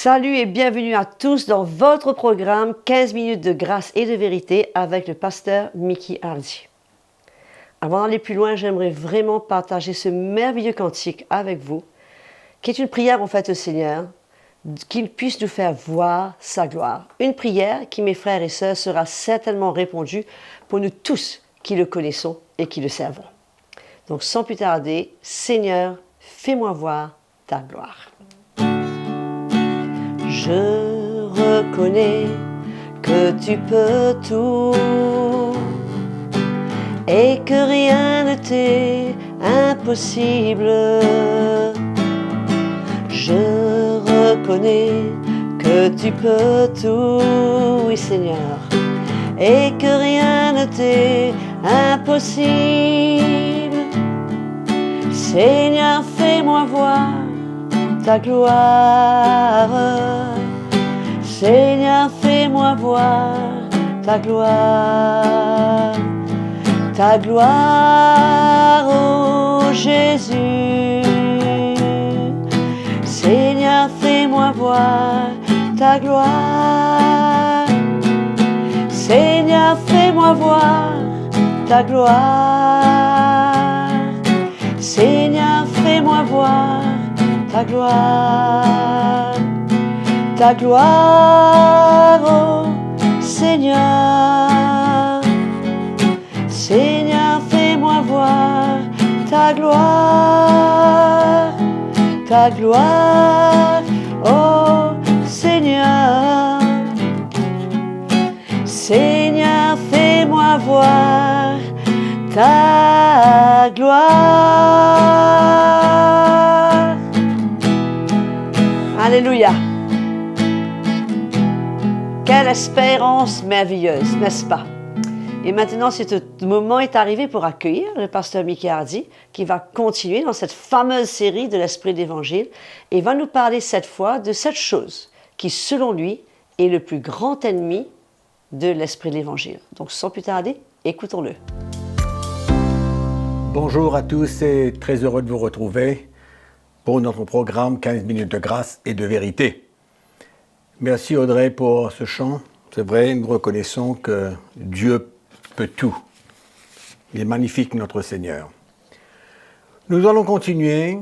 Salut et bienvenue à tous dans votre programme 15 minutes de grâce et de vérité avec le pasteur Mickey Hardy. Avant d'aller plus loin, j'aimerais vraiment partager ce merveilleux cantique avec vous, qui est une prière en fait au Seigneur, qu'il puisse nous faire voir sa gloire. Une prière qui, mes frères et sœurs, sera certainement répondue pour nous tous qui le connaissons et qui le servons. Donc sans plus tarder, Seigneur, fais-moi voir ta gloire. Je reconnais que tu peux tout et que rien ne t'est impossible. Je reconnais que tu peux tout, oui Seigneur, et que rien ne t'est impossible. Seigneur, fais-moi voir ta gloire. Seigneur, fais-moi voir ta gloire. Ta gloire, oh Jésus. Seigneur, fais-moi voir ta gloire. Seigneur, fais-moi voir ta gloire. Seigneur, fais-moi voir ta gloire. Ta gloire, oh Seigneur. Seigneur, fais-moi voir ta gloire. Ta gloire, oh Seigneur. Seigneur, fais-moi voir ta gloire. Alléluia. Quelle espérance merveilleuse, n'est-ce pas? Et maintenant, ce moment est arrivé pour accueillir le pasteur Mickey Hardy qui va continuer dans cette fameuse série de l'Esprit d'Évangile et va nous parler cette fois de cette chose qui, selon lui, est le plus grand ennemi de l'Esprit d'Évangile. Donc, sans plus tarder, écoutons-le. Bonjour à tous et très heureux de vous retrouver pour notre programme 15 minutes de grâce et de vérité. Merci Audrey pour ce chant. C'est vrai, nous reconnaissons que Dieu peut tout. Il est magnifique notre Seigneur. Nous allons continuer,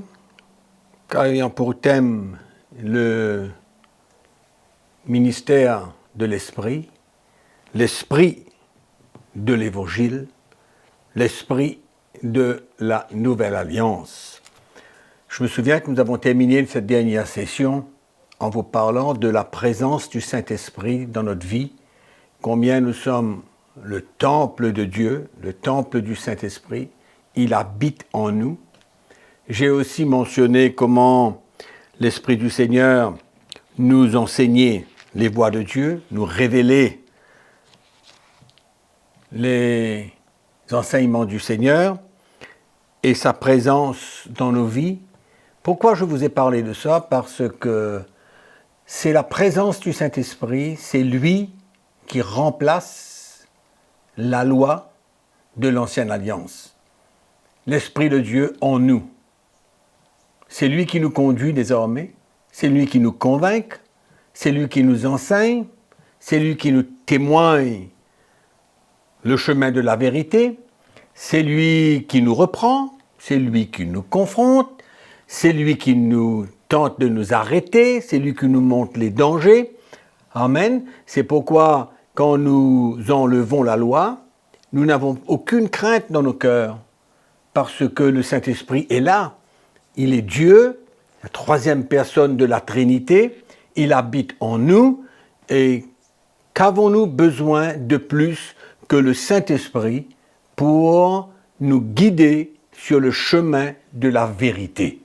car ayant pour thème le ministère de l'Esprit, l'Esprit de l'Évangile, l'Esprit de la Nouvelle Alliance. Je me souviens que nous avons terminé cette dernière session en vous parlant de la présence du Saint-Esprit dans notre vie, combien nous sommes le temple de Dieu, le temple du Saint-Esprit, il habite en nous. J'ai aussi mentionné comment l'Esprit du Seigneur nous enseignait les voies de Dieu, nous révélait les enseignements du Seigneur et sa présence dans nos vies. Pourquoi je vous ai parlé de ça? Parce que c'est la présence du Saint-Esprit, c'est lui qui remplace la loi de l'Ancienne Alliance. L'Esprit de Dieu en nous. C'est lui qui nous conduit désormais, c'est lui qui nous convainc, c'est lui qui nous enseigne, c'est lui qui nous témoigne le chemin de la vérité, c'est lui qui nous reprend, c'est lui qui nous confronte, c'est lui qui nous tente de nous arrêter, c'est lui qui nous montre les dangers. Amen. C'est pourquoi, quand nous enlevons la loi, nous n'avons aucune crainte dans nos cœurs, parce que le Saint-Esprit est là. Il est Dieu, la troisième personne de la Trinité. Il habite en nous. Et qu'avons-nous besoin de plus que le Saint-Esprit pour nous guider sur le chemin de la vérité?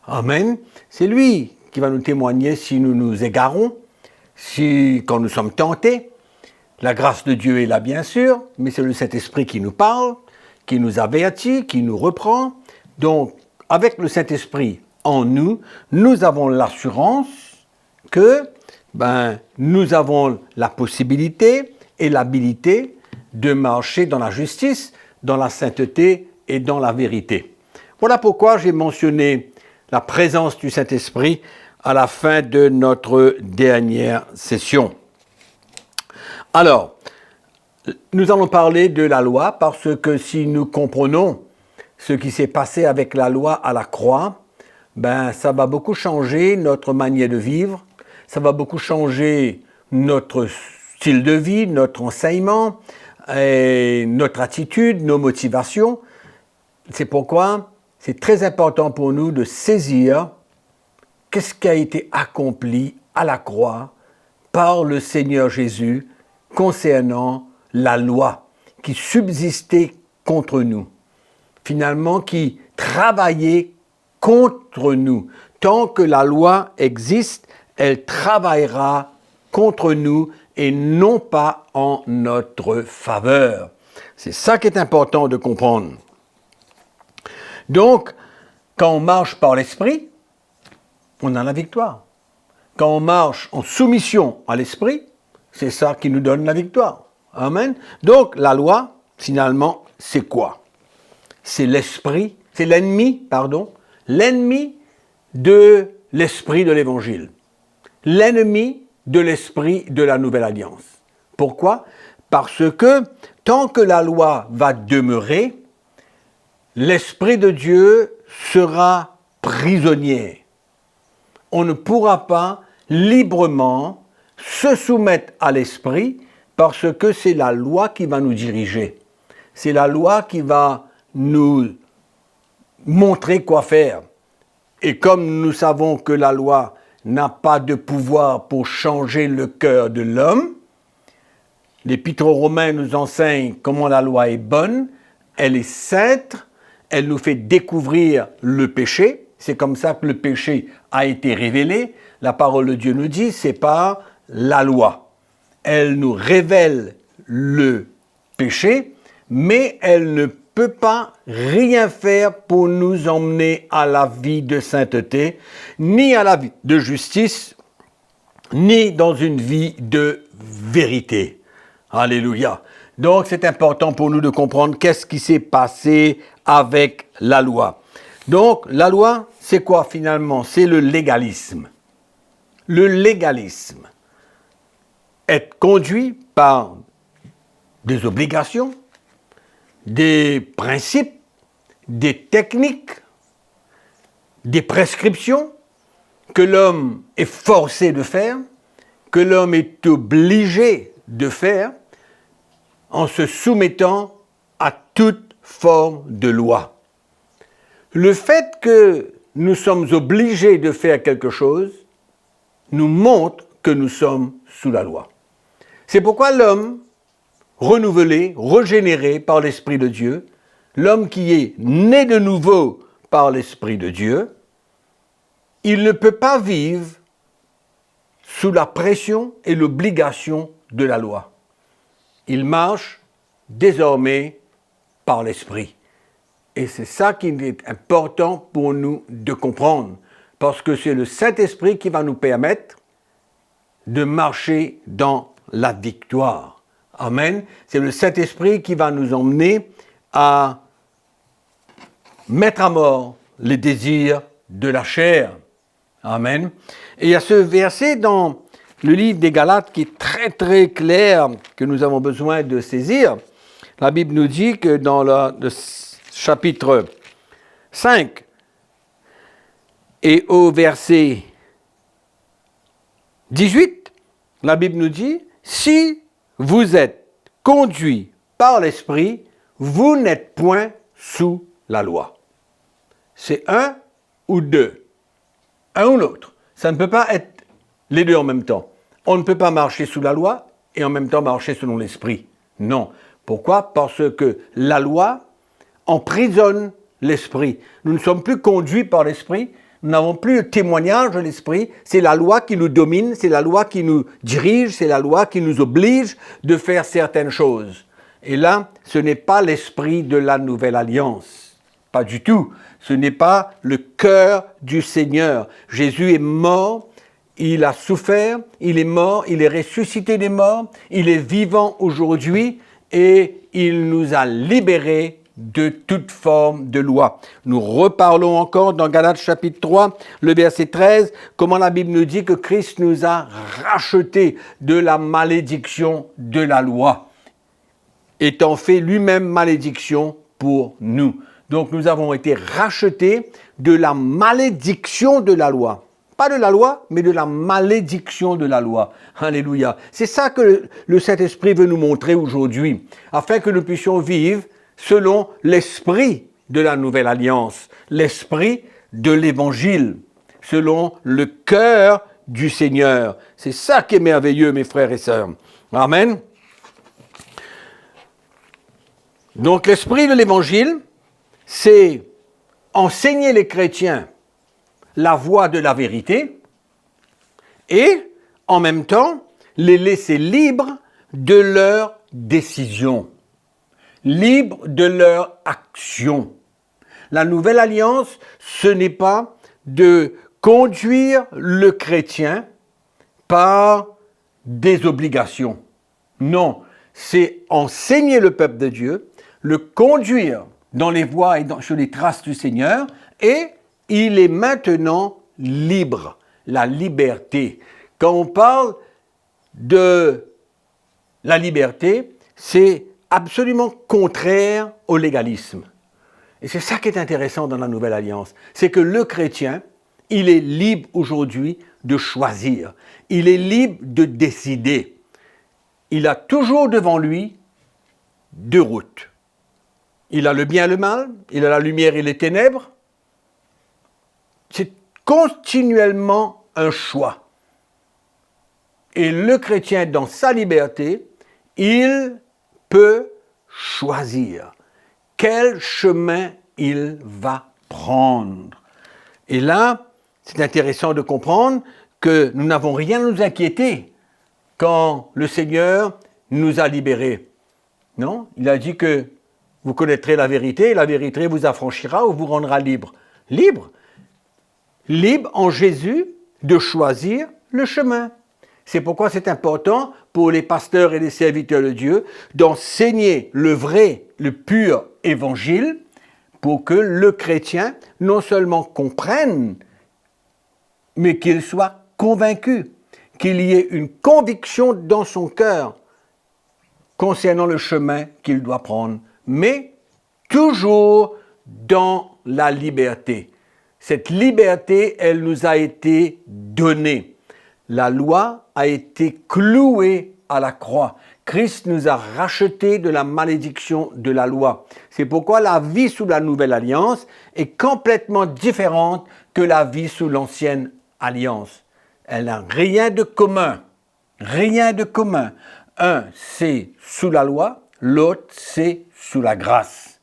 Amen. C'est lui qui va nous témoigner si nous nous égarons, quand nous sommes tentés. La grâce de Dieu est là, bien sûr, mais c'est le Saint-Esprit qui nous parle, qui nous avertit, qui nous reprend. Donc, avec le Saint-Esprit en nous, nous avons l'assurance que nous avons la possibilité et l'habilité de marcher dans la justice, dans la sainteté et dans la vérité. Voilà pourquoi j'ai mentionné la présence du Saint-Esprit à la fin de notre dernière session. Alors, nous allons parler de la loi parce que si nous comprenons ce qui s'est passé avec la loi à la croix, ben, ça va beaucoup changer notre manière de vivre, ça va beaucoup changer notre style de vie, notre enseignement, et notre attitude, nos motivations. C'est pourquoi c'est très important pour nous de saisir qu'est-ce qui a été accompli à la croix par le Seigneur Jésus concernant la loi qui subsistait contre nous, finalement qui travaillait contre nous. Tant que la loi existe, elle travaillera contre nous et non pas en notre faveur. C'est ça qui est important de comprendre. Donc, quand on marche par l'Esprit, on a la victoire. Quand on marche en soumission à l'Esprit, c'est ça qui nous donne la victoire. Amen. Donc, la loi, finalement, c'est quoi? C'est l'Esprit, c'est l'ennemi de l'Esprit de l'Évangile. L'ennemi de l'Esprit de la Nouvelle Alliance. Pourquoi? Parce que tant que la loi va demeurer, l'Esprit de Dieu sera prisonnier. On ne pourra pas librement se soumettre à l'Esprit parce que c'est la loi qui va nous diriger. C'est la loi qui va nous montrer quoi faire. Et comme nous savons que la loi n'a pas de pouvoir pour changer le cœur de l'homme, l'Épître aux Romains nous enseigne comment la loi est bonne, elle est sainte, elle nous fait découvrir le péché. C'est comme ça que le péché a été révélé. La parole de Dieu nous dit, c'est par la loi. Elle nous révèle le péché, mais elle ne peut pas rien faire pour nous emmener à la vie de sainteté, ni à la vie de justice, ni dans une vie de vérité. Alléluia. Donc c'est important pour nous de comprendre qu'est-ce qui s'est passé avec la loi. Donc la loi, c'est quoi finalement? C'est le légalisme. Le légalisme. Être conduit par des obligations, des principes, des techniques, des prescriptions que l'homme est forcé de faire, que l'homme est obligé de faire en se soumettant à toute forme de loi. Le fait que nous sommes obligés de faire quelque chose nous montre que nous sommes sous la loi. C'est pourquoi l'homme renouvelé, régénéré par l'Esprit de Dieu, l'homme qui est né de nouveau par l'Esprit de Dieu, il ne peut pas vivre sous la pression et l'obligation de la loi. Il marche désormais par l'Esprit. Et c'est ça qui est important pour nous de comprendre, parce que c'est le Saint-Esprit qui va nous permettre de marcher dans la victoire. Amen. C'est le Saint-Esprit qui va nous emmener à mettre à mort les désirs de la chair. Amen. Et il y a ce verset dans le livre des Galates qui est très très clair, que nous avons besoin de saisir. La Bible nous dit que dans le chapitre 5 et au verset 18, la Bible nous dit, si vous êtes conduits par l'Esprit, vous n'êtes point sous la loi. C'est un ou deux. Un ou l'autre. Ça ne peut pas être les deux en même temps. On ne peut pas marcher sous la loi et en même temps marcher selon l'Esprit. Non. Pourquoi? Parce que la loi emprisonne l'Esprit. Nous ne sommes plus conduits par l'Esprit. Nous n'avons plus le témoignage de l'Esprit. C'est la loi qui nous domine, c'est la loi qui nous dirige, c'est la loi qui nous oblige de faire certaines choses. Et là, ce n'est pas l'esprit de la nouvelle alliance. Pas du tout. Ce n'est pas le cœur du Seigneur. Jésus est mort, il a souffert, il est mort, il est ressuscité des morts, il est vivant aujourd'hui et il nous a libérés de toute forme de loi. Nous reparlons encore dans Galates chapitre 3, le verset 13, comment la Bible nous dit que Christ nous a rachetés de la malédiction de la loi, étant fait lui-même malédiction pour nous. Donc nous avons été rachetés de la malédiction de la loi. Pas de la loi, mais de la malédiction de la loi. Alléluia. C'est ça que le Saint-Esprit veut nous montrer aujourd'hui, afin que nous puissions vivre selon l'esprit de la nouvelle alliance, l'esprit de l'évangile, selon le cœur du Seigneur. C'est ça qui est merveilleux, mes frères et sœurs. Amen. Donc l'esprit de l'évangile, c'est enseigner les chrétiens la voie de la vérité et en même temps les laisser libres de leurs décisions, libres de leur action. La nouvelle alliance, ce n'est pas de conduire le chrétien par des obligations. Non, c'est enseigner le peuple de Dieu, le conduire dans les voies et sur les traces du Seigneur, et il est maintenant libre, la liberté. Quand on parle de la liberté, c'est absolument contraire au légalisme. Et c'est ça qui est intéressant dans la Nouvelle Alliance, c'est que le chrétien, il est libre aujourd'hui de choisir, il est libre de décider. Il a toujours devant lui deux routes. Il a le bien et le mal, il a la lumière et les ténèbres. C'est continuellement un choix. Et le chrétien, dans sa liberté, il peut choisir quel chemin il va prendre. Et là, c'est intéressant de comprendre que nous n'avons rien à nous inquiéter quand le Seigneur nous a libérés. Non, il a dit que vous connaîtrez la vérité, et la vérité vous affranchira ou vous rendra libre. Libre. Libre en Jésus de choisir le chemin. C'est pourquoi c'est important pour les pasteurs et les serviteurs de Dieu d'enseigner le vrai, le pur évangile pour que le chrétien non seulement comprenne, mais qu'il soit convaincu, qu'il y ait une conviction dans son cœur concernant le chemin qu'il doit prendre, mais toujours dans la liberté. Cette liberté, elle nous a été donnée. La loi a été clouée à la croix. Christ nous a rachetés de la malédiction de la loi. C'est pourquoi la vie sous la nouvelle alliance est complètement différente que la vie sous l'ancienne alliance. Elle n'a rien de commun. Rien de commun. Un, c'est sous la loi, l'autre, c'est sous la grâce.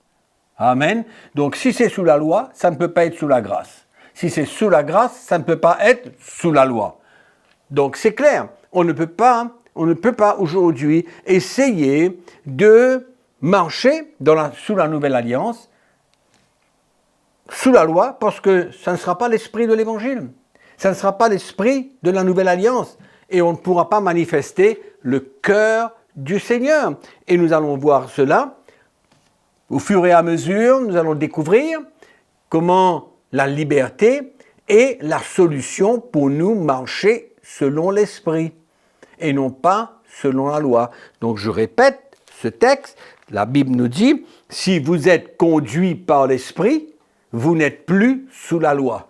Amen. Donc si c'est sous la loi, ça ne peut pas être sous la grâce. Si c'est sous la grâce, ça ne peut pas être sous la loi. Donc c'est clair, on ne peut pas aujourd'hui essayer de marcher sous la nouvelle alliance, sous la loi, parce que ça ne sera pas l'esprit de l'évangile. Ça ne sera pas l'esprit de la nouvelle alliance. Et on ne pourra pas manifester le cœur du Seigneur. Et nous allons voir cela au fur et à mesure, nous allons découvrir comment la liberté est la solution pour nous marcher selon l'esprit et non pas selon la loi. Donc je répète ce texte, la Bible nous dit, si vous êtes conduits par l'esprit, vous n'êtes plus sous la loi.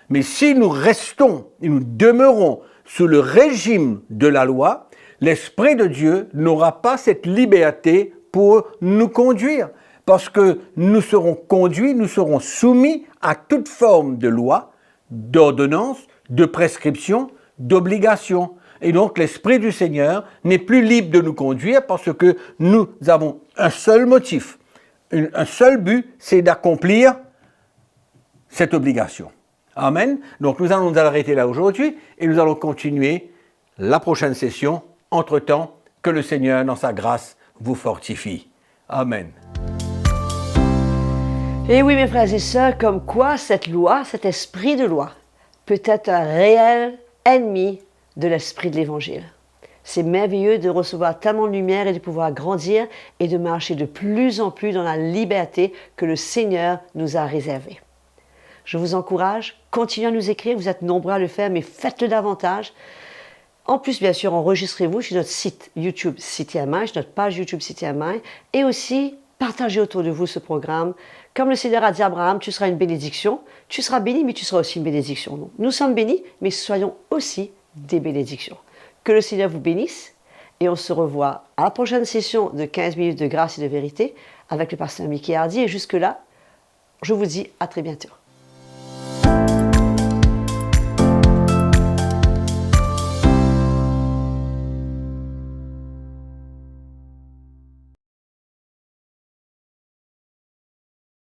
Mais si nous restons et nous demeurons sous le régime de la loi, l'Esprit de Dieu n'aura pas cette liberté pour nous conduire. Parce que nous serons conduits, nous serons soumis à toute forme de loi, d'ordonnance, de prescription, d'obligation. Et donc l'Esprit du Seigneur n'est plus libre de nous conduire parce que nous avons un seul motif, un seul but, c'est d'accomplir cette obligation. Amen. Donc nous allons nous arrêter là aujourd'hui et nous allons continuer la prochaine session. Entre-temps, que le Seigneur, dans sa grâce, vous fortifie. Amen. Et oui, mes frères et sœurs, comme quoi cette loi, cet esprit de loi, peut être un réel ennemi de l'esprit de l'Évangile. C'est merveilleux de recevoir tellement de lumière et de pouvoir grandir et de marcher de plus en plus dans la liberté que le Seigneur nous a réservée. Je vous encourage, continuez à nous écrire, vous êtes nombreux à le faire, mais faites-le davantage. En plus, bien sûr, enregistrez-vous sur notre site YouTube CityMI, sur notre page YouTube CityMI, et aussi partagez autour de vous ce programme. Comme le Seigneur a dit à Abraham, tu seras une bénédiction, tu seras béni, mais tu seras aussi une bénédiction. Donc, nous sommes bénis, mais soyons aussi des bénédictions. Que le Seigneur vous bénisse, et on se revoit à la prochaine session de 15 minutes de grâce et de vérité avec le pasteur Mickey Hardy. Et jusque-là, je vous dis à très bientôt.